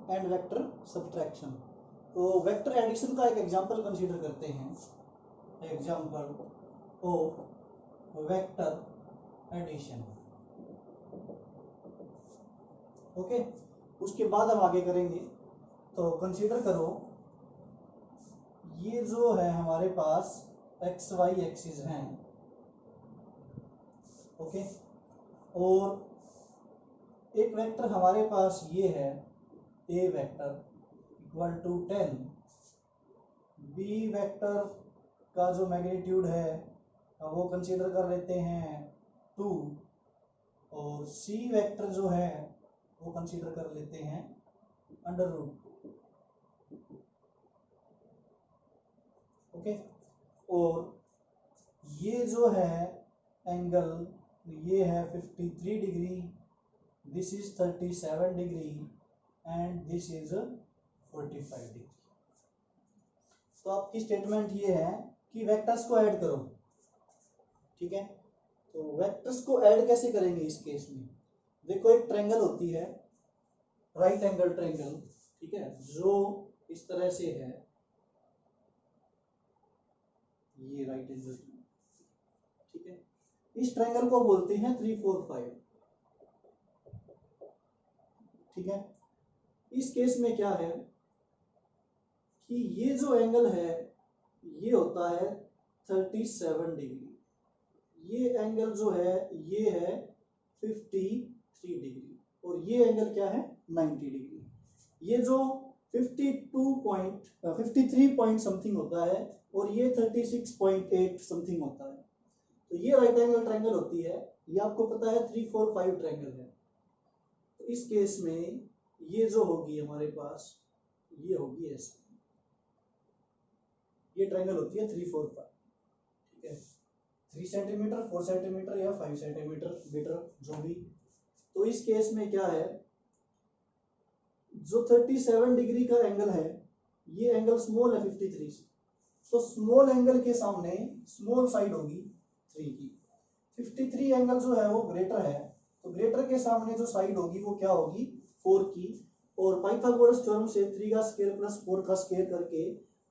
And vector subtraction. तो vector addition का एक एग्जांपल कंसीडर करते हैं, example of vector addition. Okay, उसके बाद हम आगे करेंगे। तो कंसीडर करो ये जो है हमारे पास एक्स वाई एक्सिस हैं, ओके, और एक वेक्टर हमारे पास ये है A vector equal to 10, B vector का जो मैग्नीट्यूड है वो कंसीडर कर लेते हैं 2, और सी वेक्टर जो है वो कंसीडर कर लेते हैं √2। ओके, और ये जो है एंगल ये है 53 degree, this is 37 degree and this is 45 degree. तो आपकी स्टेटमेंट ये है कि वेक्टर्स को ऐड करो, ठीक है। तो वेक्टर्स को ऐड कैसे करेंगे इस केस में? देखो एक ट्रायंगल होती है, राइट एंगल ट्रायंगल, ठीक है, जो इस तरह से है, ये राइट एंगल, ठीक है। इस ट्रायंगल को बोलते हैं 3 4 5, ठीक है। इस केस में क्या है कि ये जो एंगल है ये होता है 37 डिग्री, ये एंगल जो है ये है 53 डिग्री, और ये एंगल क्या है 90 डिग्री। ये जो 53 पॉइंट समथिंग होता है और ये 36.8 समथिंग होता है। तो ये राइट एंगल ट्रायंगल होती है, ये आपको पता है 3 4 5 ट्रायंगल है। तो इस केस में ये जो होगी हमारे पास ये होगी ऐसे, ये ट्रायंगल होती है 3 4 5, ठीक है, 3 सेंटीमीटर 4 सेंटीमीटर या 5 सेंटीमीटर बेटर जो भी। तो इस केस में क्या है, जो 37 डिग्री का एंगल है ये एंगल स्मॉल है 53 से, तो स्मॉल एंगल के सामने स्मॉल साइड होगी 3 की। 53 एंगल जो है वो ग्रेटर है, तो ग्रेटर के सामने जो साइड होगी वो क्या होगी 4 की, और पाइथागोरस थ्योरम से 3 का स्क्वायर प्लस 4 का स्क्वायर करके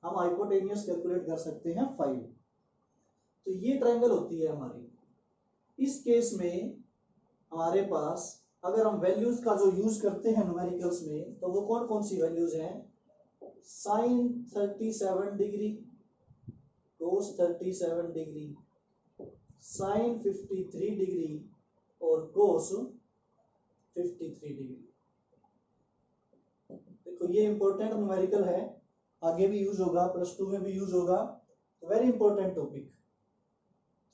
हम हाइपोटेन्यूज कैलकुलेट कर सकते हैं 5। तो ये ट्रायंगल होती है हमारी। इस केस में हमारे पास अगर हम वैल्यूज का जो यूज करते हैं न्यूमेरिकल्स में, तो वो कौन कौन सी वैल्यूज हैं? साइन 37 डिग्री, कोस 37 डिग्री, साइन 53 डिग्री और कोस 53 डिग्री। देखो ये इंपॉर्टेंट न्यूमेरिकल है, आगे भी यूज होगा, +2 में भी यूज होगा, तो वेरी इंपॉर्टेंट टॉपिक।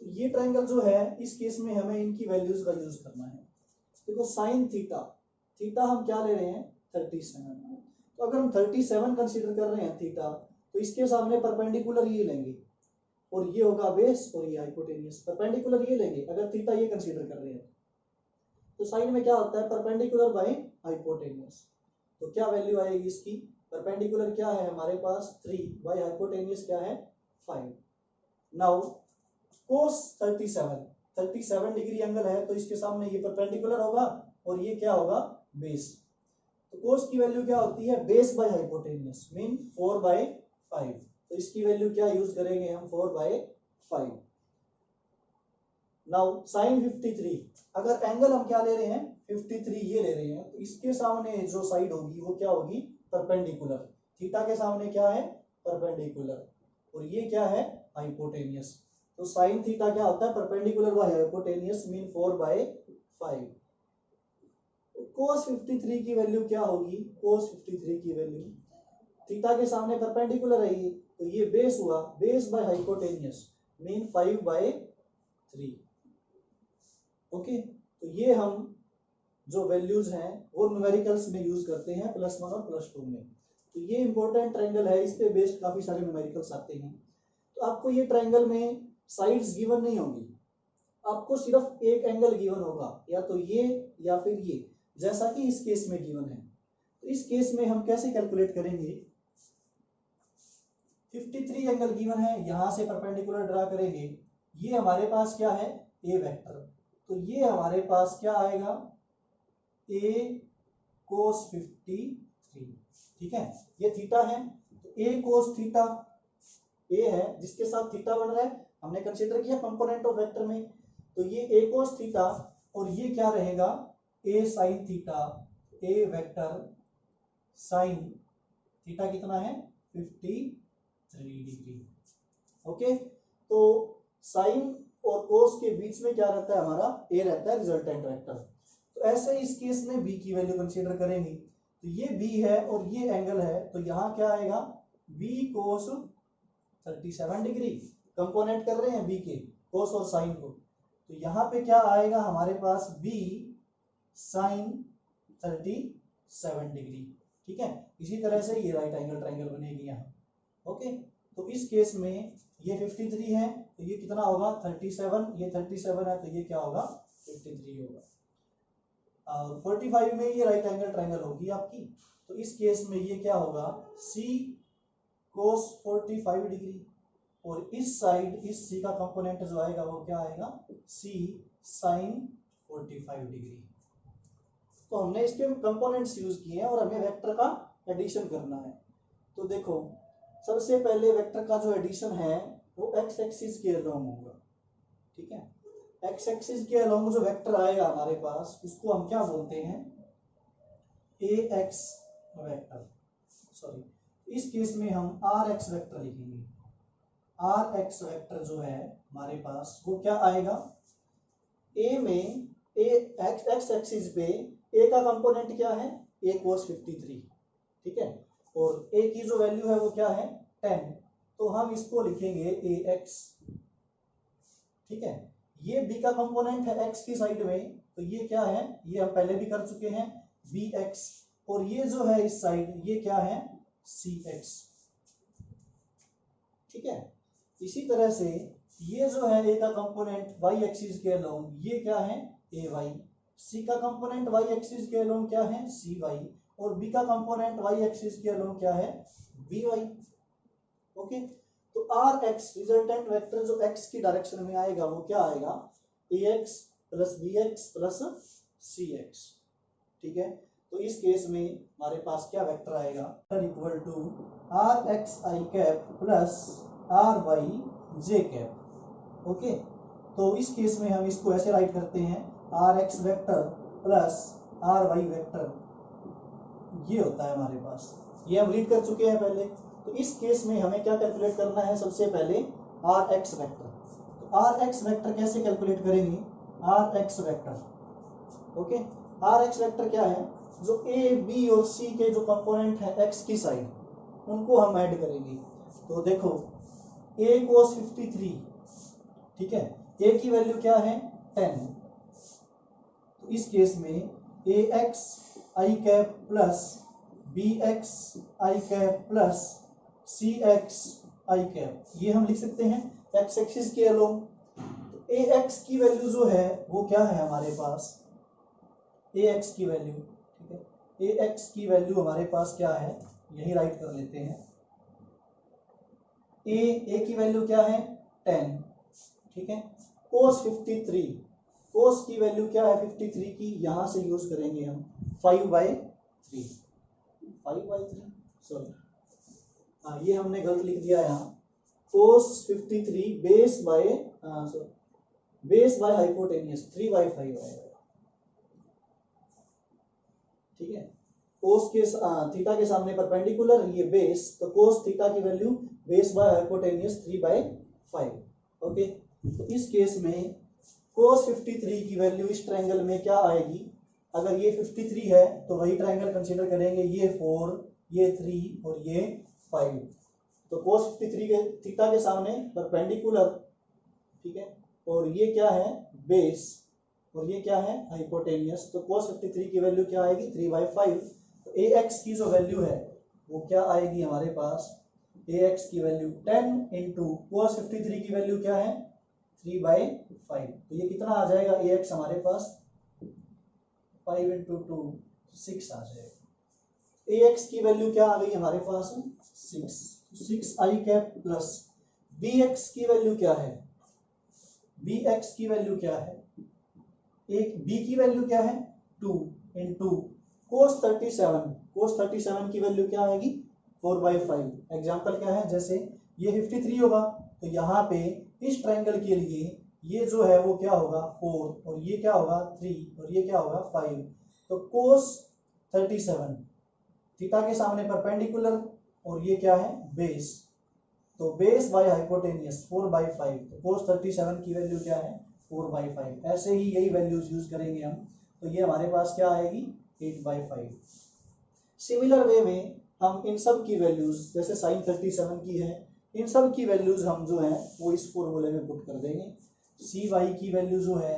तो ये ट्रायंगल जो है इस केस में हमें इनकी वैल्यूज का यूज करना है। देखो साइन थीटा, थीटा हम क्या ले रहे हैं 37, तो अगर हम 37 कंसीडर कर रहे हैं थीटा, तो इसके सामने परपेंडिकुलर ये लेंगे और ये होगा बेस और ये हाइपोटेन्यूज, परपेंडिकुलर ये लेंगे अगर थीटा ये कंसीडर कर रहे हैं। तो साइन में क्या होता है परपेंडिकुलर बाय हाइपोटेन्यूज, तो क्या वैल्यू आएगी इसकी? परपेंडिकुलर क्या है हमारे पास 3 बाय हाइपोटेन्यूज क्या है 5। नाउ कोस 37 डिग्री एंगल है, तो इसके सामने ये परपेंडिकुलर होगा और ये क्या होगा बेस। तो कोस की वैल्यू क्या होती है बेस बाय हाइपोटेन्यूज मीन 4/5, तो इसकी वैल्यू क्या यूज करेंगे हम 4/5। नाउ साइन 53, अगर एंगल हम क्या ले रहे हैं 53 ये ले रहे हैं, तो इसके सामने जो साइड होगी वो क्या होगी परपेंडिकुलर, थीटा के सामने क्या है परपेंडिकुलर, और ये क्या है हाइपोटेन्यूज। तो साइन थीटा क्या होता है परपेंडिकुलर बाय हाइपोटेन्यूज मीन 4/5। कोस 53 की वैल्यू क्या होगी? कोस 53 की वैल्यू थीटा के सामने परपेंडिकुलर है ये, तो ये बेस हुआ, base by hypotenuse mean 5/3। Okay, तो ये हम जो वैल्यूज हैं वो न्यूमेरिकल्स में यूज करते हैं +1 और +2 में। तो ये इंपॉर्टेंट ट्रायंगल है, इस पे बेस्ड काफी सारे न्यूमेरिकल्स आते हैं। तो आपको ये ट्रायंगल में साइड्स गिवन नहीं होंगी, आपको सिर्फ एक एंगल गिवन होगा, या तो ये या फिर ये, जैसा कि इस केस में गिवन है। तो इस केस में हम कैसे कैलकुलेट करेंगे? 53 एंगल गिवन है, यहां से परपेंडिकुलर ड्रा करेंगे, ये हमारे पास क्या है ए वेक्टर, तो ये हमारे पास क्या आएगा ए कोस 53, 3। ठीक है, ये थीटा है, तो ए कोस थीटा ए है जिसके साथ थीटा बन रहा है, हमने कंसीडर किया कंपोनेंट ऑफ वेक्टर में, तो ये ए कोस थीटा और ये क्या रहेगा ए साइन थीटा, ए वेक्टर साइन थीटा कितना है 53 डिग्री। ओके, तो साइन और कोस के बीच में क्या रहता है हमारा ए रहता है रिजल्टेंट वेक्टर। तो ऐसे इस केस में बी की वैल्यू कंसीडर करेंगे, तो ये बी है और ये एंगल है, तो यहाँ क्या आएगा बी कोस 37 डिग्री, कंपोनेंट कर रहे हैं बी के कोस और साइन को, तो यहाँ पे क्या आएगा हमारे पास बी साइन 37 डिग्री। ठीक है, इसी तरह से ये राइट एंगल ट्रायंगल बनेगी यहाँ। ओके, तो इस केस में ये 53 है, तो ये कितना होगा 37, ये 37 है, तो ये क्या होगा 53 होगा। और 45 में ये राइट एंगल ट्रायंगल होगी आपकी, तो इस केस में ये क्या होगा सी कोस 45 डिग्री, और इस साइड इस सी का कंपोनेंट जो आएगा वो क्या आएगा सी साइन 45 डिग्री। तो हमने इसके कंपोनेंट्स यूज किए हैं और हमें वेक्टर का एडिशन करना है। तो देखो सबसे पहले वेक्टर का जो एडिशन है वो एक्स एक्सिस के अलोंग होगा। ठीक है, एक्स एक्सिस के अलोंग जो वेक्टर आएगा हमारे पास उसको हम क्या बोलते हैं ए एक्स वेक्टर, सॉरी इस केस में हम आर एक्स वेक्टर लिखेंगे। आर एक्स वेक्टर जो है हमारे पास वो क्या आएगा ए में ए एक्स एक्सिस पे ए का कंपोनेंट क्या है ए कोस 53। ठीक है, और ए की जो वैल्यू है वो क्या है 10, तो हम इसको लिखेंगे ए एक्स। ठीक है, ये बी का कंपोनेंट है एक्स की साइड में, तो ये क्या है ये हम पहले भी कर चुके हैं बी एक्स, और ये जो है इस साइड ये क्या है सी एक्स। ठीक है, इसी तरह से ये जो है ए का कंपोनेंट वाई एक्सिस के अलोंग ये क्या है ए वाई, सी का कंपोनेंट वाई एक्सिस के अलोंग क्या है सी वाई, और बी का कंपोनेंट वाई एक्सिस के अलोंग क्या है बी वाई। ओके, तो आर एक्स रिजल्टेंट वेक्टर जो एक्स की डायरेक्शन में आएगा वो क्या आएगा A X plus B X plus C X. ठीक है, तो इस केस में हमारे पास क्या वेक्टर आएगा equal to R X I cap plus R Y J cap. Okay, तो इस केस में हम इसको ऐसे राइट करते हैं R X vector plus R Y vector, ये होता है हमारे पास, ये हम रीड कर चुके हैं पहले। तो इस केस में हमें क्या कैलकुलेट करना है सबसे पहले आर एक्स वेक्टर। तो आर एक्स वेक्टर कैसे कैलकुलेट करेंगे R X vector. Okay, R X vector क्या है जो ए बी और सी के जो कंपोनेंट है एक्स की साइड उनको हम ऐड करेंगे। तो देखो ए कोस 53, ठीक है, ए की वैल्यू क्या है 10, तो इस केस में ए x I cap plus B x I cap plus C x I cap, ये हम लिख सकते हैं एक्स एक्सिस के अलोंग। तो ए एक्स की वैल्यू जो है वो क्या है हमारे पास ए एक्स की वैल्यू, ठीक है, ए एक्स की वैल्यू हमारे पास क्या है यही राइट कर लेते हैं। ए की वैल्यू क्या है 10। ठीक है, कोस 53, कोस की वैल्यू क्या है 53 की, यहां से यूज करेंगे हम 5/3, 5/3 सॉरी हाँ ये हमने गलत लिख दिया यहाँ, कोस 53 बेस बाय हाइपोटेनियस 3/5 आएगा। ठीक है, कोस के थीटा के सामने परपेंडिकुलर ये बेस, तो कोस थीटा की value base by hypotenuse 3/5। Okay, तो इस केस में कोस 53 की वैल्यू इस ट्रायंगल में क्या आएगी, अगर ये 53 है तो वही ट्रायंगल कंसीडर करेंगे, ये 4 ये 3 और ये 5, तो कोस 53 के थीटा के सामने परपेंडिकुलर। ठीक है, और ये क्या है बेस और ये क्या है हाइपोटेनियस, तो कोस 53 की वैल्यू क्या आएगी 3/5। तो ए एक्स की जो वैल्यू है वो क्या आएगी हमारे पास ए एक्स की वैल्यू 10 इंटू कोस 53 की वैल्यू क्या है 3/5, तो ये कितना आ जाएगा ए एक्स हमारे पास 5 इंटू 2 6 आ जाएगा। ए एक्स की वैल्यू क्या आ गई हमारे पास 6 आई कैप प्लस बी एक्स की वैल्यू क्या है, बी एक्स की वैल्यू क्या है, एक बी की वैल्यू क्या है 2 इंटू कोस 37, cos 37 की वैल्यू क्या आएगी 4/5। एग्जाम्पल क्या है, जैसे ये 53 होगा तो यहाँ पे इस ट्रायंगल के लिए ये जो है वो क्या होगा 4 और ये क्या होगा 3 और ये क्या होगा 5। तो cos 37 थीटा के सामने परपेंडिकुलर और ये क्या है बेस, तो बेस बाय हाइपोटेनियस 4/5। तो cos 37 की वैल्यू क्या है 4/5। ऐसे ही यही वैल्यूज यूज करेंगे हम, तो ये हमारे पास क्या आएगी 8/5। सिमिलर वे में हम इन सब की वैल्यूज जैसे sin 37 की है, इन सब की वैल्यूज हम जो है वो इस फॉर्मूले में पुट कर देंगे। सी वाई की वैल्यू जो है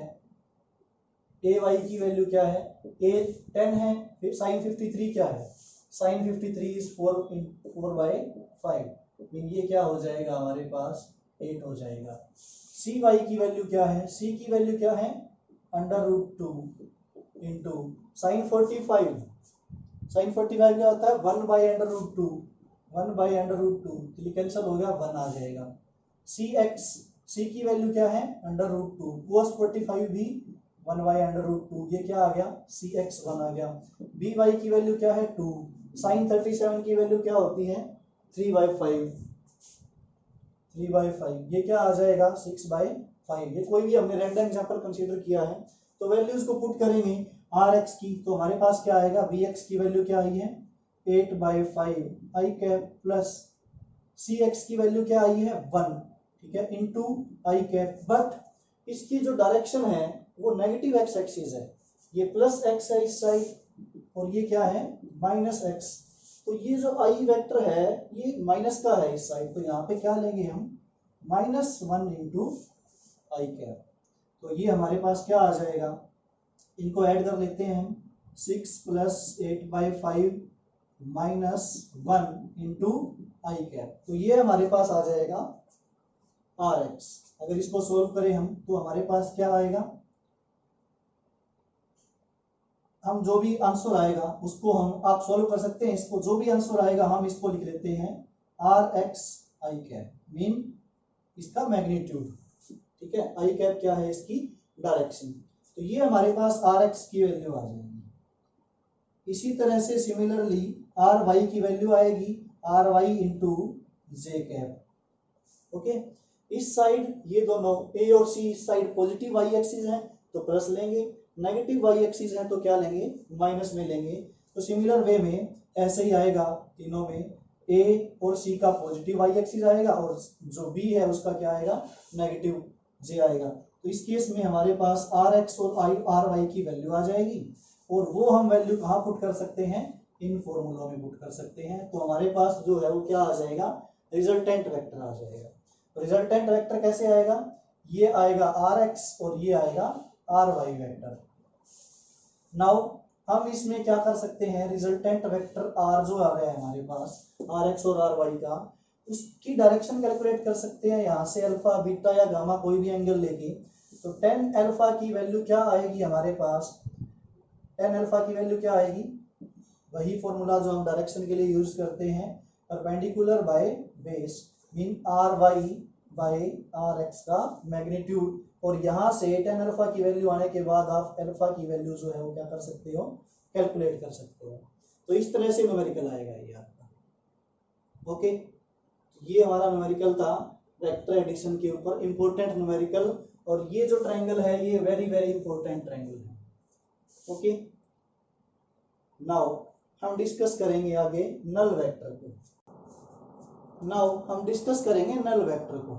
ए वाई की वैल्यू क्या है ए 10 है, फिर sin 53 क्या है sin 53 इज 4/5 मीन ये क्या हो जाएगा हमारे पास 8 हो जाएगा। सी वाई की वैल्यू क्या है, सी की वैल्यू क्या है √2 इंटू sin 45। sin 45 क्या होता है 1/√2 1/√2 तो ये कैंसिल हो गया 1 आ जाएगा। सी की वैल्यू क्या है √2 cos 45 भी 1/√2 ये क्या आ गया cx 1 आ गया। बी वाई की वैल्यू क्या है 2, sin 37 की वैल्यू क्या होती है 3/5 ये क्या आ जाएगा 6/5। ये कोई भी हमने रैंडम एग्जांपल कंसीडर किया है, तो वैल्यूज को पुट करेंगे आर एक्स की, तो हमारे पास क्या आएगा वी एक्स की वैल्यू क्या आई है 8/5 आई कैप प्लस सी एक्स की वैल्यू क्या आई है 1, ठीक है, इंटू आई कैप। बट इसकी जो डायरेक्शन है वो नेगेटिव एक्स एक्सिस है, ये प्लस एक्स है इस साइड और ये क्या है माइनस एक्स। तो ये जो आई वेक्टर है ये माइनस का है इस साइड, तो यहाँ पे क्या लेंगे हम -1 इंटू आई कैप। तो ये हमारे पास क्या आ जाएगा, इनको ऐड कर लेते हैं हम 6 + 8/5 -1 इंटू आई कैप। तो ये हमारे पास आ जाएगा आर एक्स। अगर इसको सोल्व करें हम तो हमारे पास क्या आएगा, हम जो भी आंसर आएगा उसको हम आप सॉल्व कर सकते हैं, इसको जो भी आंसर आएगा हम इसको लिख लेते हैं R X I cap mean इसका मैग्नीट्यूड, ठीक है, आई कैप क्या है इसकी डायरेक्शन। तो ये हमारे पास आर एक्स की वैल्यू आ जाएगी। इसी तरह से सिमिलरली आर वाई की वैल्यू आएगी आर वाई इंटू जे कैप। ओके, इस साइड ये दोनों ए और सी इस साइड पॉजिटिव वाई एक्सिस है तो प्लस लेंगे, नेगेटिव वाई एक्सिस है तो क्या लेंगे माइनस में लेंगे। तो सिमिलर वे में ऐसे ही आएगा, तीनों में ए और सी का पॉजिटिव वाई एक्सिस आएगा और जो बी है उसका क्या आएगा नेगेटिव जे आएगा। तो इस केस में हमारे पास आर एक्स और आर वाई की वैल्यू आ जाएगी और वो हम वैल्यू कहाँ पुट कर सकते हैं इन फॉर्मूलों में पुट कर सकते हैं। तो हमारे पास जो है वो क्या आ जाएगा रिजल्टेंट वेक्टर आ जाएगा। रिजल्टेंट वेक्टर कैसे आएगा, ये आएगा आर एक्स और ये आएगा आर वाई वेक्टर। नाउ हम इसमें क्या कर सकते हैं, रिजल्टेंट वेक्टर आर जो आ रहा है हमारे पास आर एक्स और आर वाई का, उसकी डायरेक्शन कैलकुलेट कर सकते हैं यहाँ से अल्फा बीटा या गामा कोई भी एंगल लेके। तो tan अल्फा की वैल्यू क्या आएगी हमारे पास, tan अल्फा की वैल्यू क्या आएगी, वही फॉर्मूला जो हम डायरेक्शन के लिए यूज करते हैं, perpendicular by base mean R Y by R X का मैग्नीट्यूड। और यहाँ से tan अल्फा की वैल्यू आने के बाद आप अल्फा की वैल्यू जो है वो क्या कर सकते हो कैलकुलेट कर सकते हो। तो इस तरह से न्यूमेरिकल आएगा ये आपका। ओके, ये हमारा न्यूमेरिकल था वेक्टर एडिशन के ऊपर, इंपॉर्टेंट न्यूमेरिकल। और ये जो ट्रायंगल है ये वेरी वेरी इंपॉर्टेंट ट्रायंगल है। ओके, नाउ हम डिस्कस करेंगे आगे नल वेक्टर को। नाउ हम डिस्कस करेंगे नल वेक्टर को,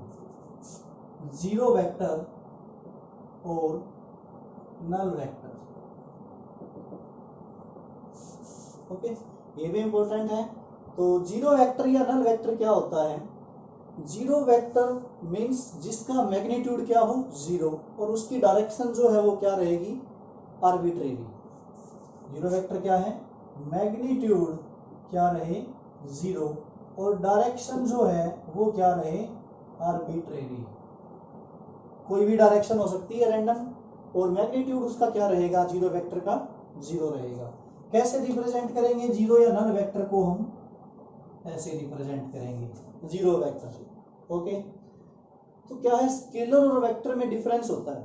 जीरो वेक्टर और नल वेक्टर। ओके, ये भी इंपॉर्टेंट है। तो जीरो वेक्टर या नल वेक्टर क्या होता है, जीरो वेक्टर मीन्स जिसका मैग्नीट्यूड क्या हो जीरो और उसकी डायरेक्शन जो है वो क्या रहेगी आर्बिट्रेरी। जीरो वेक्टर क्या है मैग्नीट्यूड क्या रहे जीरो और डायरेक्शन जो है वो क्या रहे आर्बिट्रेरी। कोई भी डायरेक्शन हो सकती है रैंडम और मैग्नीट्यूड उसका क्या रहेगा जीरो वेक्टर का जीरो रहेगा। कैसे रिप्रेजेंट करेंगे जीरो या नल वेक्टर को, हम ऐसे रिप्रेजेंट करेंगे जीरो वेक्टर से। ओके, तो क्या है स्केलर और वेक्टर में डिफरेंस होता है।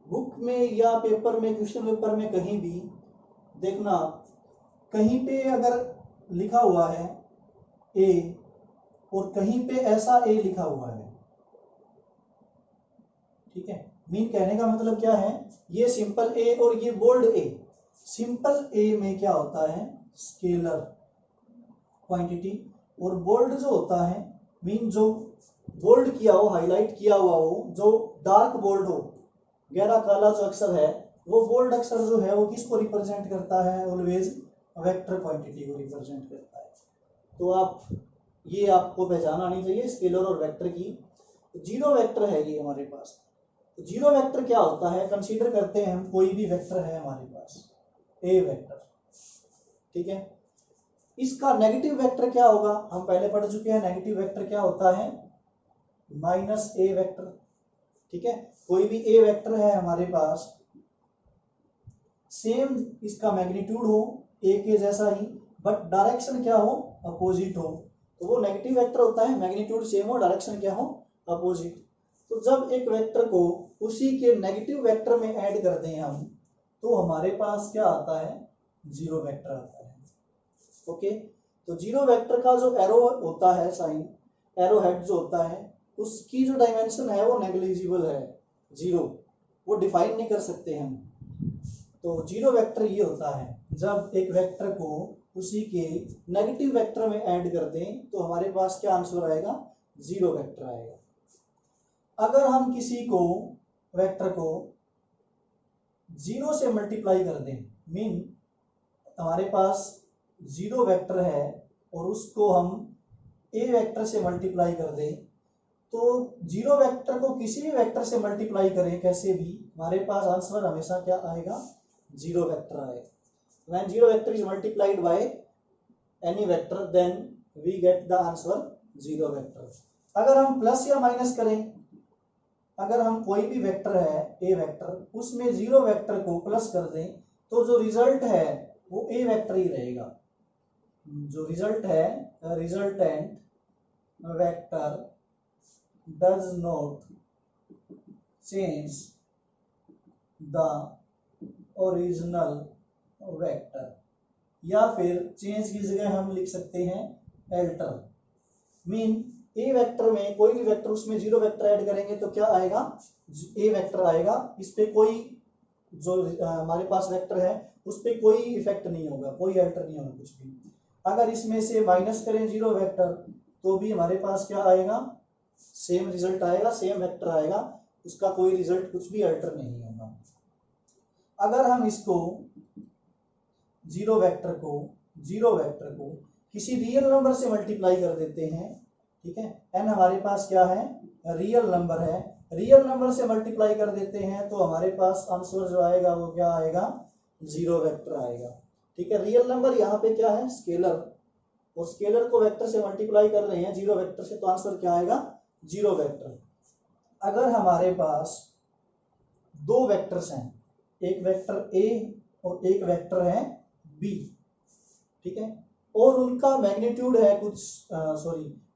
बुक में या पेपर में क्वेश्चन पेपर में कहीं भी देखना कहीं पे अगर लिखा हुआ है ए और कहीं पे ऐसा ए लिखा हुआ है, ठीक है, मीन कहने का मतलब क्या है, ये सिंपल ए और ये बोल्ड ए, सिंपल ए में क्या होता है स्केलर क्वांटिटी, और बोल्ड जो होता है मीन जो बोल्ड किया हो, हाईलाइट किया हुआ हो, जो डार्क बोल्ड हो, गहरा काला जो अक्षर है, वो बोल्ड अक्षर जो है वो किसको रिप्रेजेंट करता है, ऑलवेज वेक्टर क्वांटिटी को रिप्रेजेंट करता है। तो आप ये आपको पहचान आनी चाहिए स्केलर और वेक्टर की। तो जीरो वेक्टर है ये हमारे पास। तो जीरो वेक्टर क्या होता है, कंसीडर करते हैं हम कोई भी वेक्टर है हमारे पास ए वेक्टर, ठीक है, इसका नेगेटिव वेक्टर क्या होगा, हम पहले पढ़ चुके हैं नेगेटिव वेक्टर क्या होता है, माइनस ए वेक्टर, ठीक है, कोई भी ए वेक्टर है हमारे पास, सेम इसका मैग्नीट्यूड हो ए के जैसा ही, बट डायरेक्शन क्या हो, अपोजिट हो, तो वो नेगेटिव वेक्टर होता है, मैग्नीट्यूड सेम हो, डायरेक्शन क्या हो, अपोजिट। तो जब एक वेक्टर को उसी के नेगेटिव वेक्टर में ऐड कर दें हम, तो हमारे पास क्या आता है, जीरो वेक्टर आता है। ओके, तो जीरो वेक्टर का जो एरो होता है साइन, एरो हेड जो होता है, उसकी जो डायमेंशन है वो नेग्लिजिबल है, जीरो, वो डिफाइन नहीं कर सकते हम। तो जीरो वेक्टर ये होता है जब एक वेक्टर को उसी के नेगेटिव वेक्टर में ऐड कर दें तो हमारे पास क्या आंसर आएगा, जीरो वेक्टर आएगा। अगर हम किसी को वेक्टर को जीरो से मल्टीप्लाई कर दें, मीन हमारे पास जीरो वेक्टर है और उसको हम ए वेक्टर से मल्टीप्लाई कर दें, तो जीरो वेक्टर को किसी भी वेक्टर से मल्टीप्लाई करें कैसे भी, हमारे पास आंसर हमेशा क्या आएगा, जीरो वेक्टर आएगा। When zero vector is multiplied by any vector, then we get the answer zero vector. अगर हम प्लस या माइनस करें, अगर हम कोई भी वेक्टर है ए वेक्टर, उसमें जीरो वेक्टर को प्लस कर दें, तो जो रिजल्ट है वो ए वेक्टर ही रहेगा। जो रिजल्ट है, resultant vector does not change the original vector, या फिर चेंज की जगह हम लिख सकते हैं एल्टर, मीन ए वेक्टर में कोई भी वेक्टर उसमें जीरो वेक्टर ऐड करेंगे तो क्या आएगा, ए वेक्टर आएगा, इस पे कोई जो हमारे पास वेक्टर है उस पे कोई इफेक्ट नहीं होगा, कोई एल्टर नहीं होगा कुछ भी। अगर इसमें से माइनस करें जीरो वेक्टर तो भी हमारे पास क्या आएगा, सेम रिजल्ट आएगा, सेम वेक्टर आएगा, उसका कोई रिजल्ट कुछ भी अल्टर नहीं होगा। अगर हम इसको जीरो वेक्टर को किसी रियल नंबर से मल्टीप्लाई कर देते हैं, ठीक है, एन हमारे पास क्या है, रियल नंबर है, रियल नंबर से मल्टीप्लाई कर देते हैं तो हमारे पास आंसर जो आएगा वो क्या आएगा, जीरो वेक्टर आएगा, ठीक है। रियल नंबर यहाँ पे क्या है, स्केलर, और स्केलर को वेक्टर से मल्टीप्लाई कर रहे हैं जीरो वेक्टर से, तो आंसर क्या आएगा, जीरो वेक्टर। अगर हमारे पास दो वेक्टर्स हैं, एक वेक्टर ए और एक वेक्टर है बी, ठीक है, और उनका मैग्नीट्यूड है कुछ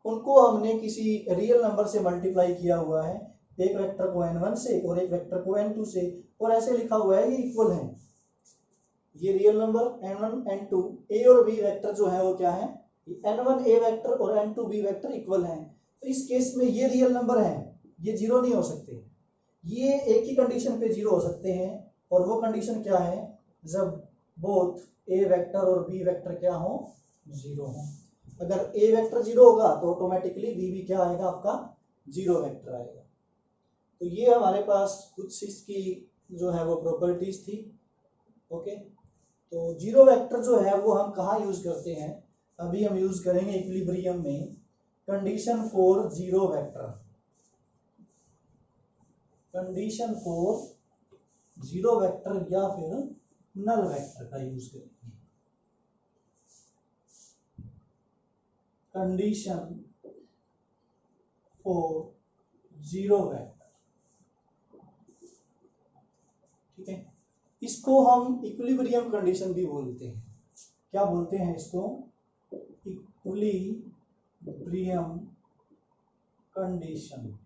उनको हमने किसी रियल नंबर से मल्टीप्लाई किया हुआ है, एक वेक्टर को n1 से और एक वेक्टर को n2 से, और ऐसे लिखा हुआ है ये इक्वल है, ये रियल नंबर n1 n2 ए और बी वेक्टर जो है वो क्या है, n1 ए वेक्टर और n2 बी वेक्टर इक्वल है। तो इस केस में ये रियल नंबर है, ये जीरो नहीं हो सकते, ये एक ही कंडीशन पे जीरो हो सकते हैं, और वो कंडीशन क्या है, जब बोथ ए वेक्टर और बी वेक्टर क्या हो, जीरो हो। अगर ए वेक्टर जीरो होगा तो ऑटोमेटिकली बी भी क्या आएगा, आपका जीरो वेक्टर आएगा। तो ये हमारे पास कुछ इसकी जो है वो प्रॉपर्टीज थी। ओके, तो जीरो वेक्टर जो है वो हम कहाँ यूज करते हैं, अभी हम यूज करेंगे इक्विलिब्रियम में, condition for zero vector, condition for zero vector या फिर नल वेक्टर का यूज करेंगे। कंडीशन फॉर जीरो वेक्टर, ठीक है, इसको हम इक्विलिब्रियम कंडीशन भी बोलते हैं। क्या बोलते हैं इसको, इक्विलिब्रियम कंडीशन।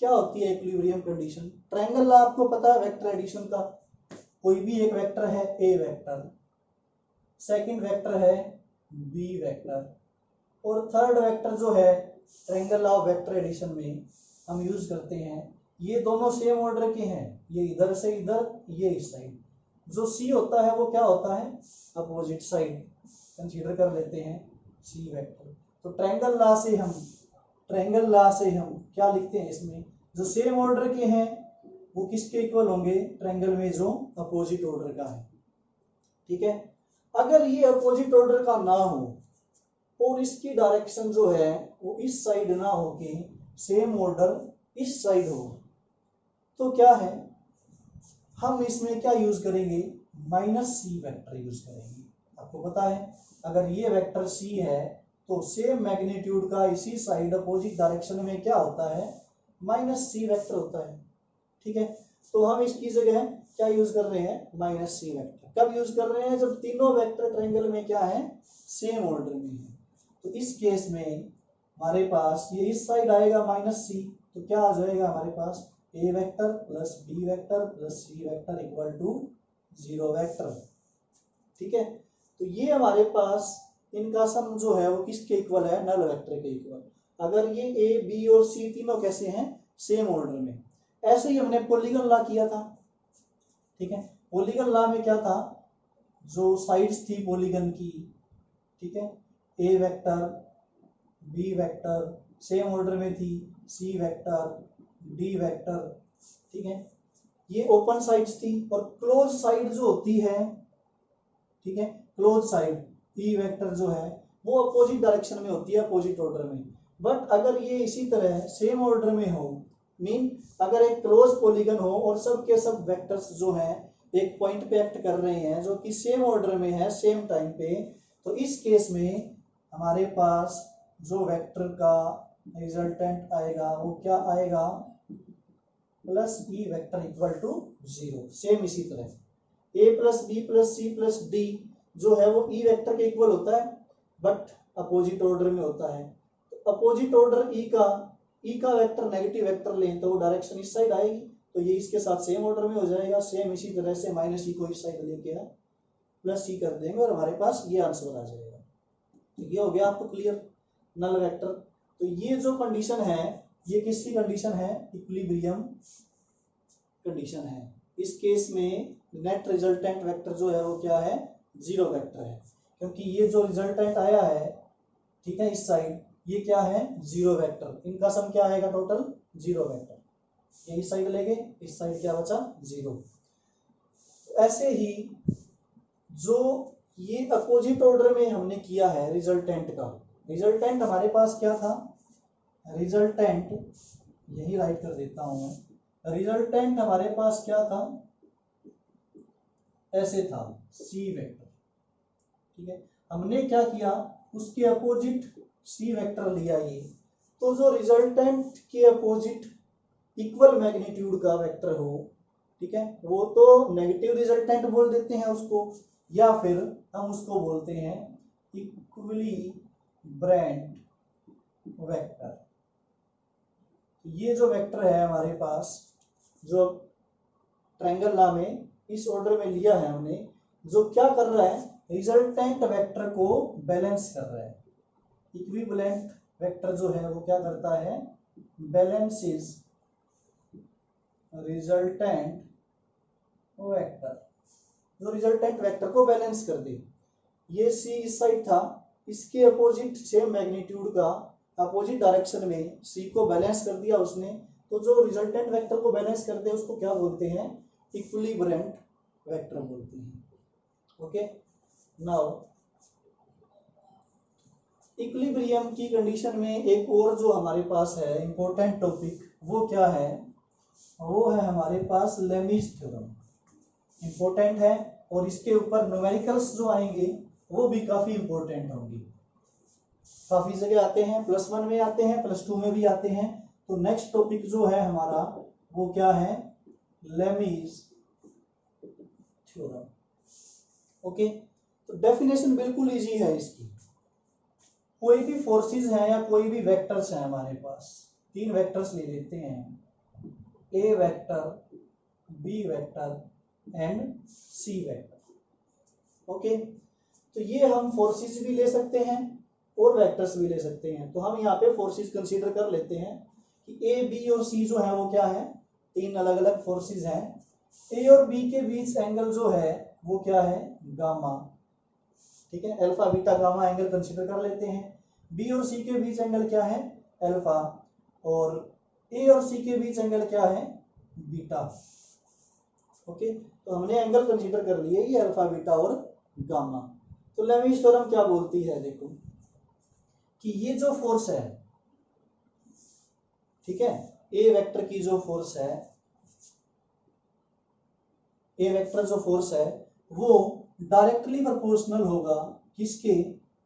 क्या होती है इक्विलिब्रियम कंडीशन, ट्रायंगल आपको पता है वेक्टर एडिशन का, कोई भी एक वेक्टर है ए वेक्टर, सेकंड वेक्टर है बी वेक्टर, और थर्ड वेक्टर जो है ट्रायंगल ऑफ वेक्टर एडिशन में हम यूज करते हैं, ये दोनों सेम ऑर्डर के हैं, ये इधर से इधर, ये इस साइड। जो सी होता है वो क्या होता है, अपोजिट साइड कंसीडर कर लेते हैं सी वेक्टर। तो ट्रायंगल लॉ से हम क्या लिखते हैं, इसमें जो सेम ऑर्डर के हैं वो किसके इक्वल होंगे, ट्रायंगल में जो अपोजिट ऑर्डर का है। ठीक है, अगर ये अपोजिट ऑर्डर का ना हो और इसकी डायरेक्शन जो है वो इस साइड ना हो के सेम ऑर्डर इस साइड हो, तो क्या है, हम इसमें क्या यूज करेंगे, माइनस सी वेक्टर यूज करेंगे। आपको पता है अगर ये वेक्टर सी है तो सेम मैग्नीट्यूड का इसी साइड अपोजिट डायरेक्शन में क्या होता है, माइनस सी वेक्टर होता है। ठीक है, तो हम इसकी जगह क्या यूज कर रहे हैं, माइनस सी वेक्टर। कब यूज कर रहे हैं, जब तीनों वेक्टर ट्रायंगल में क्या है, सेम ऑर्डर में है। तो इस केस में हमारे पास ये इस साइड आएगा माइनस सी, तो क्या आ जाएगा हमारे पास, A vector plus B vector plus C vector equal to 0 vector. ठीक है, तो ये हमारे पास इनका सम जो है वो किसके इक्वल है, नल वेक्टर के इक्वल। अगर ये ए बी और सी तीनों कैसे हैं, सेम ऑर्डर में। ऐसे ही हमने पॉलीगन लॉ किया था। ठीक है, पॉलीगन लॉ में क्या था, जो साइड्स थी पॉलीगन की, ठीक है, A vector B vector same order में थी, सी वेक्टर डी वेक्टर। ठीक है, ये ओपन साइड्स थी, और क्लोज साइड जो होती है, ठीक है, क्लोज साइड ई वेक्टर जो है वो अपोजिट डायरेक्शन में होती है, अपोजिट ऑर्डर में। बट अगर ये इसी तरह सेम ऑर्डर में हो, मीन अगर एक क्लोज पॉलीगन हो और सब के सब वेक्टर्स जो हैं एक पॉइंट पे एक्ट कर रहे हैं जो कि सेम ऑर्डर में है, सेम टाइम पे, तो इस केस में हमारे पास जो वेक्टर का रिजल्टेंट आएगा वो क्या आएगा, plus B vector equal to 0। Same इसी तरह A plus B plus C plus D जो है वो ई वेक्टर के इक्वल होता है, बट अपोजिट ऑर्डर में होता है। तो अपोजिट ऑर्डर ई का वेक्टर नेगेटिव वेक्टर लें तो वो डायरेक्शन इस साइड आएगी, तो ये इसके साथ सेम ऑर्डर में हो जाएगा। सेम इसी तरह से माइनस ई को इस साइड लेके प्लस सी कर देंगे और हमारे पास ये आंसर आ जाएगा। तो ये हो गया आपको क्लियर, नल वेक्टर। तो ये जो कंडीशन है ये किसकी कंडीशन है, इक्विलिब्रियम कंडीशन है। इस केस में नेट रिजल्टेंट वेक्टर जो है वो क्या है, 0 वेक्टर है, क्योंकि ये जो रिजल्टेंट आया है, ठीक है, इस साइड ये क्या है, 0 वेक्टर। इनका सम क्या आएगा, टोटल 0 वेक्टर। ये इस साइड लेंगे, इस साइड क्या बचा, 0। ऐसे ही जो ये अपोजिट ऑर्डर में हमने किया है रिजल्टेंट का, रिजल्टेंट हमारे पास क्या था, रिजल्टेंट यही राइट कर देता हूं मैं। रिजल्टेंट हमारे पास क्या था, ऐसे था, सी वेक्टर। ठीक है, हमने क्या किया, उसके अपोजिट सी वेक्टर लिया ये, तो जो रिजल्टेंट के अपोजिट इक्वल मैग्नीट्यूड का वेक्टर हो, ठीक है, वो तो नेगेटिव रिजल्टेंट बोल देते हैं उसको, या फिर हम उसको बोलते हैं इक्विलिब्रेंट वेक्टर। ये जो वेक्टर है हमारे पास, जो ट्रायंगल लॉ में इस ऑर्डर में लिया है हमने, जो क्या कर रहा है, रिजल्टेंट वेक्टर को बैलेंस कर रहा है। इक्विवेलेंट वेक्टर जो है वो क्या करता है, बैलेंसेस रिजल्टेंट वेक्टर, जो रिजल्टेंट वेक्टर को बैलेंस कर दे। ये सी इस साइड था, इसके अपोजिट सेम मैग्नीट्यूड का अपोजिट डायरेक्शन में सी को बैलेंस कर दिया उसने, तो जो रिजल्टेंट वेक्टर को बैलेंस करते हैं उसको क्या बोलते हैं, इक्विलिब्रेंट वेक्टर बोलते हैं। ओके, नाउ इक्विलिब्रियम की कंडीशन में एक और जो हमारे पास है इंपॉर्टेंट टॉपिक, वो क्या है, वो है हमारे पास लेमीज थ्योरम। इंपॉर्टेंट है, और इसके ऊपर न्यूमेरिकल्स जो आएंगे वो भी काफी इंपॉर्टेंट होंगे। काफी जगह आते हैं, +1 में आते हैं, +2 में भी आते हैं। तो नेक्स्ट टॉपिक जो है हमारा वो क्या है, लेमीज थ्योरम। ओके, तो डेफिनेशन बिल्कुल इजी है इसकी। कोई भी फोर्सेस हैं या कोई भी वेक्टर्स हैं हमारे पास, 3 वेक्टर्स ले लेते हैं, A vector B vector and C vector. Okay, तो ये हम फोर्सेस भी ले सकते हैं और वेक्टर्स भी ले सकते हैं। तो हम यहाँ पे फोर्सेस कंसीडर कर लेते हैं कि ए बी और सी जो है वो क्या है, तीन अलग अलग फोर्सेस हैं। ए और बी के बीच एंगल जो है वो क्या है, गामा। ठीक है, alpha beta gamma angle consider कर लेते हैं। बी और सी के बीच एंगल क्या है, अल्फा, और ए और सी के बीच एंगल क्या है, बीटा। ओके, तो हमने एंगल कंसीडर कर लिए, ये अल्फा बीटा और गामा। तो लेविस थ्योरम क्या बोलती है, देखो कि ये जो फोर्स है, ठीक है, ए वेक्टर की जो फोर्स है, ए वेक्टर जो फोर्स है वो डायरेक्टली प्रोपोर्शनल होगा किसके,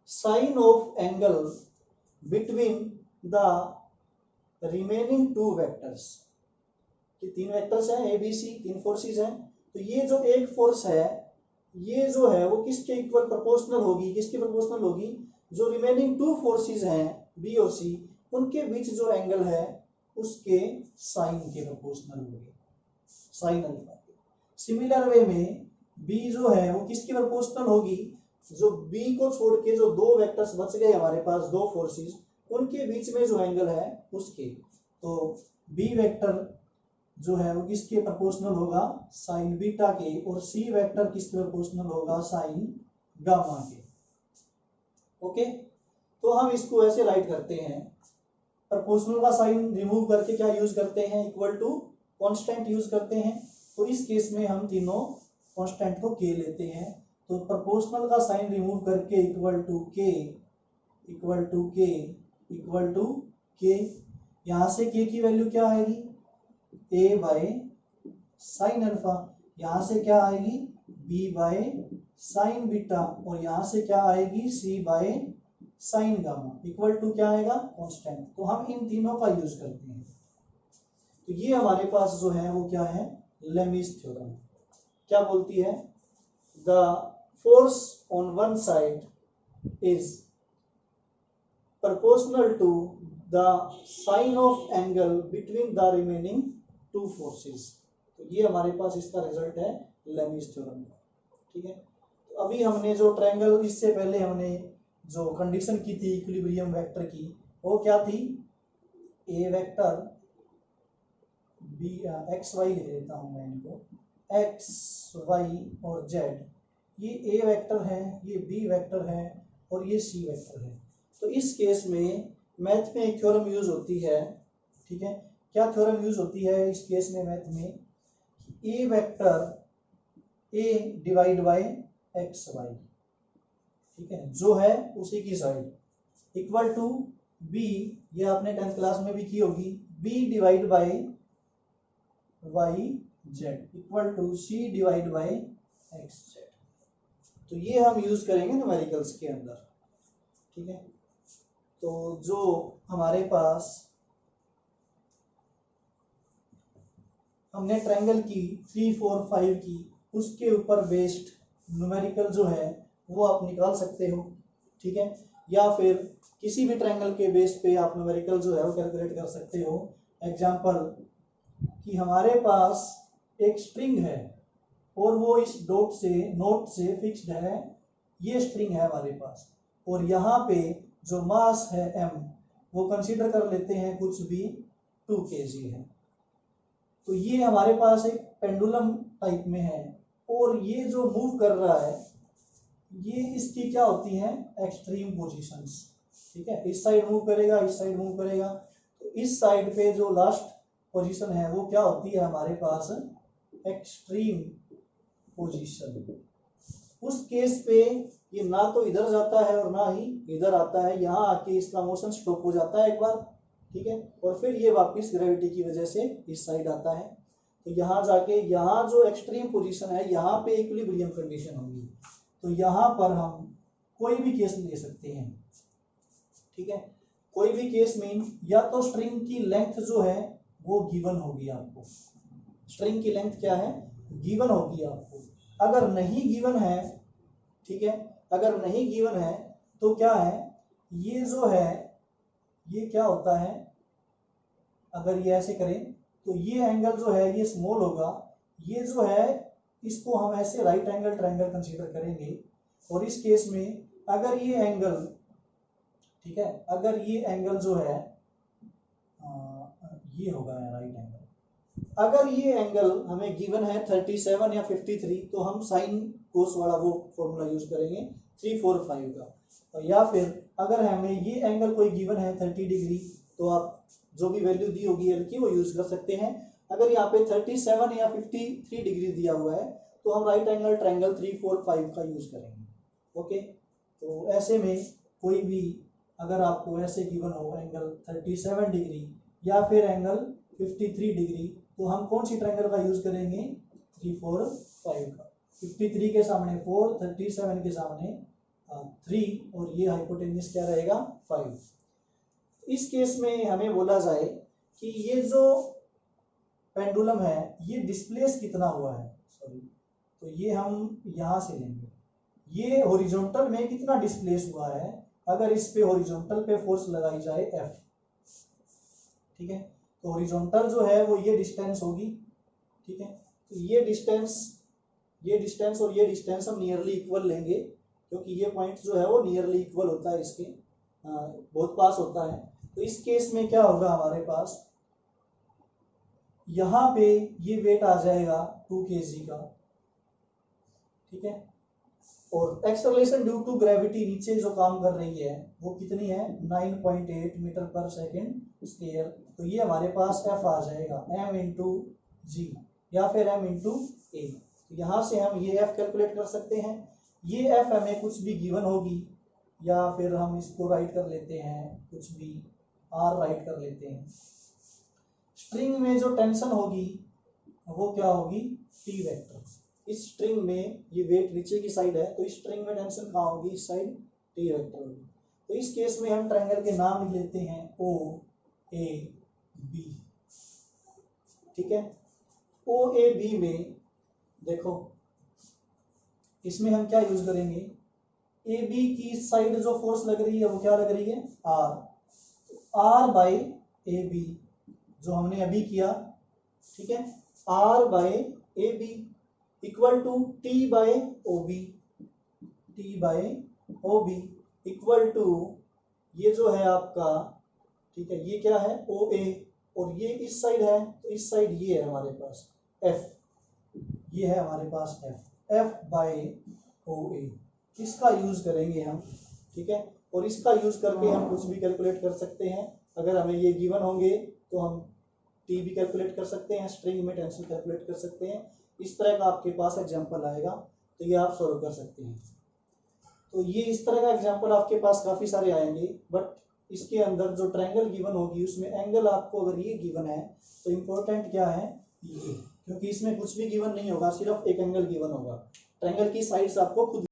sine of angle between the remaining two vectors. कि तीन वेक्टर्स हैं ए बी सी, तीन फोर्सेस हैं, तो ये जो एक फोर्स है ये जो है वो किसके इक्वल प्रोपोर्शनल होगी, किसके प्रोपोर्शनल होगी, जो रिमेनिंग टू फोर्सेस हैं बी और सी, उनके बीच जो एंगल है उसके साइन के प्रोपोर्शनल होगी, साइन अल्फा के। सिमिलर वे में बी जो है वो किसके प्रोपोर्शनल होगी, जो बी को छोड़ के जो दो वेक्टर्स बच गए हमारे पास, दो फोर्सेस, उनके बीच में जो एंगल है उसके। तो बी वेक्टर जो है वो किसके प्रोपोर्शनल होगा, साइन बीटा के, और सी वेक्टर किसके प्रोपोर्शनल होगा, साइन गामा के। ओके, तो हम इसको ऐसे राइट करते हैं, प्रोपोर्शनल का साइन रिमूव करके क्या यूज करते हैं, इक्वल टू कांस्टेंट यूज करते हैं। तो इस केस में हम तीनों कांस्टेंट को के लेते हैं, तो प्रोपोर्शनल का साइन रिमूव करके इक्वल टू के, इक्वल टू के, इक्वल टू के। यहाँ से के की वैल्यू क्या आएगी, ए बाय साइन अल्फा, यहाँ से क्या आएगी, बी बाय साइन बीटा, और यहाँ से क्या आएगी, C by sine gamma, equal to क्या आएगा, कांस्टेंट। तो हम इन तीनों का यूज करते हैं। तो ये हमारे पास जो है वो क्या है, लेमिस थ्योरम क्या बोलती है, the force on one side is proportional to the sine of angle between the remaining two forces। तो ये हमारे पास इसका रिजल्ट है लेमिस थ्योरम का। ठीक है, तो अभी हमने जो ट्रायंगल, इससे पहले हमने जो कंडीशन की थी इक्विलिब्रियम वेक्टर की, वो क्या थी, ए वेक्टर बी, एक्स वाई लिख देता हूँ मैं इनको, एक्स वाई और जेड, ये ए वेक्टर है, ये बी वेक्टर है, और ये सी वेक्टर है। तो इस केस में मैथ में एक थ्योरम यूज होती है। ठीक है, क्या थ्योरम यूज होती है इस केस में मैथ में, A vector A divide by X Y, ठीक है, जो है उसी की साइड, इक्वल टू बी, ये आपने 10th क्लास में भी की होगी, B divide by Y Z, equal to C divide by X Z. तो ये हम यूज करेंगे न्यूमेरिकल्स के अंदर। ठीक है, तो जो हमारे पास हमने ट्रायंगल की 3, 4, 5 की, उसके ऊपर बेस्ड न्यूमेरिकल जो है वो आप निकाल सकते हो। ठीक है, या फिर किसी भी ट्रायंगल के बेस पे आप न्यूमेरिकल जो है वो कैलकुलेट कर सकते हो। एग्जांपल कि हमारे पास एक स्ट्रिंग है और वो इस नोट से फिक्स्ड है, ये स्ट्रिंग है हमारे पास, और यहाँ पे जो मास है m, वो कंसीडर कर लेते हैं कुछ भी 2 kg है। तो ये हमारे पास एक पेंडुलम टाइप में है, और ये जो मूव कर रहा है ये इसकी क्या होती है, एक्सट्रीम पोजीशंस। ठीक है, इस साइड मूव करेगा, इस साइड मूव करेगा, तो इस साइड पे जो लास्ट पोजीशन है वो क्या होती है हमारे पास, एक्सट्रीम पोजीशन। उस केस पे ये ना तो इधर जाता है और ना ही इधर आता है, यहाँ आके इसका मोशन स्टॉप हो जाता है एक बार। ठीक है, और फिर ये वापस ग्रेविटी की वजह से इस साइड आता है। तो यहाँ जाके यहाँ जो एक्सट्रीम पोजीशन है, यहाँ पे इक्विलिब्रियम कंडीशन होगी। तो यहाँ पर हम कोई भी केस ले सकते हैं। ठीक है, कोई भी केस मीन या तो स्ट्रिंग की लेंथ जो है वो गिवन होगी आपको, स्ट्रिंग की लेंथ क्या है, गिवन होगी आपको। अगर नहीं गिवन है, ठीक है, अगर नहीं गिवन है तो क्या है, ये जो है ये क्या होता है, अगर ये ऐसे करें तो ये एंगल जो है ये स्मॉल होगा, ये जो है इसको हम ऐसे राइट एंगल ट्रायंगल कंसीडर करेंगे। और इस केस में अगर ये एंगल, ठीक है, अगर ये एंगल जो है ये होगा राइट एंगल, अगर ये एंगल हमें गिवन है 37 या 53 तो हम साइन कोस वाला वो फॉर्मूला यूज करेंगे 345 का। या फिर अगर हमें ये एंगल कोई गिवन है 30 डिग्री तो आप जो भी वैल्यू दी होगी एल की वो यूज कर सकते हैं। अगर यहाँ पे 37 या 53 डिग्री दिया हुआ है तो हम राइट एंगल ट्रायंगल 345 का यूज करेंगे। ओके, तो ऐसे में कोई भी अगर आपको ऐसे गिवन हो एंगल 37 डिग्री या फिर एंगल 53 डिग्री तो हम कौन सी ट्रायंगल का यूज करेंगे 345 का। 53 के सामने 4, 37 के सामने 3 और ये हाइपोटेन्यूज क्या रहेगा 5। इस केस में हमें बोला जाए कि ये जो पेंडुलम है ये डिस्प्लेस कितना हुआ है, सॉरी, तो ये हम यहाँ से लेंगे, ये हॉरिजॉन्टल में कितना डिस्प्लेस हुआ है अगर इस पे हॉरिजॉन्टल पे फोर्स लगाई जाए F, ठीक है, तो हॉरिजॉन्टल जो है वो ये डिस्टेंस होगी, ठीक है, तो ये डिस्टेंस और ये डिस्टेंस हम नियरली इक्वल लेंगे क्योंकि ये पॉइंट जो है वो नियरली इक्वल होता है, इसके बहुत पास होता है। तो इस केस में क्या होगा हमारे पास, यहाँ पे ये वेट आ जाएगा 2 kg का, ठीक है, और एक्सेलरेशन ड्यू टू ग्रेविटी नीचे जो काम कर रही है वो कितनी है 9.8 मीटर पर सेकेंड स्क्वायर। तो ये हमारे पास F आ जाएगा m इंटू जी या फिर m इंटू ए। तो यहाँ से हम ये F कैलकुलेट कर सकते हैं। ये F हमें कुछ भी गिवन होगी या फिर हम इसको राइट कर लेते हैं, कुछ भी R राइट कर लेते हैं। स्ट्रिंग में जो टेंशन होगी वो क्या होगी T वेक्टर। इस स्ट्रिंग में ये वेट नीचे की साइड है तो इस स्ट्रिंग में टेंशन कहाँ होगी, इस साइड T वेक्टर होगी। तो इस केस में हम ट्रायंगल के नाम लिख लेते हैं OAB, ठीक है। OAB में देखो इसमें हम क्या यूज करेंगे, AB की साइड जो फोर्स लग रही है वो क्या लग रही है R बाई AB जो हमने अभी किया, ठीक है, R by AB equal to T by OB equal to ये जो है आपका, ठीक है, ये क्या है OA और ये इस साइड है तो इस साइड ये है हमारे पास F, ये है हमारे पास F बाई OA, इसका यूज करेंगे हम, ठीक है, और इसका यूज करके हम कुछ भी कैलकुलेट कर सकते हैं। अगर हमें ये गिवन होंगे तो हम T भी कैलकुलेट कर सकते हैं, स्ट्रिंग में टेंशन कैलकुलेट कर सकते हैं। इस तरह का आपके पास एग्जांपल आएगा तो ये आप सॉल्व कर सकते हैं। तो ये इस तरह का एग्जांपल आपके पास काफ़ी सारे आएंगे, बट इसके अंदर जो ट्रायंगल गिवन होगी उसमें एंगल आपको अगर ये गिवन है तो इम्पोर्टेंट क्या है ये, क्योंकि इसमें कुछ भी गिवन नहीं होगा, सिर्फ एक एंगल गिवन होगा। ट्रायंगल की साइड्स आपको खुद